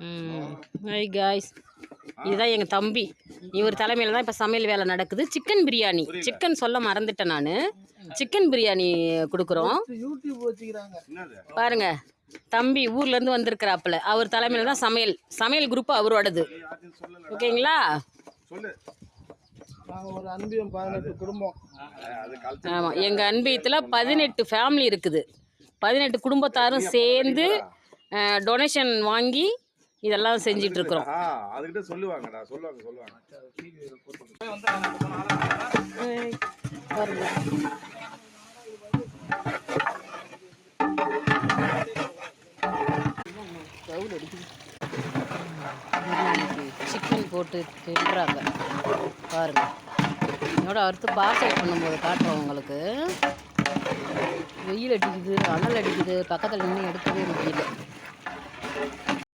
Hi guys, இதுதான் எங்கள் தம்பி. இவர் தலைமையில் தான் இப்போ சமையல் வேலை நடக்குது. சிக்கன் பிரியாணி, சிக்கன் சொல்ல மறந்துட்டேன் நான். சிக்கன் பிரியாணி கொடுக்குறோம் பாருங்க. தம்பி ஊர்லேருந்து வந்திருக்கிறாப்புல. அவர் தலைமையில் தான் சமையல் குரூப் அவரோடது. ஓகேங்களா? ஆமாம், எங்கள் அன்பியத்தில் 18 ஃபேமிலி இருக்குது. 18 குடும்பத்தாரும் சேர்ந்து டொனேஷன் வாங்கி இதெல்லாம் செஞ்சிட்டு இருக்கிறோம். சிக்கன் போட்டு தின்றாங்க பாருங்க. என்னோட அடுத்து பார்சல் பண்ணும்போது காட்டுறோம் உங்களுக்கு. வெயில் அடிக்குது, அனல் அடிக்குது, பக்கத்தில் நின்று எடுக்கவே முடியல.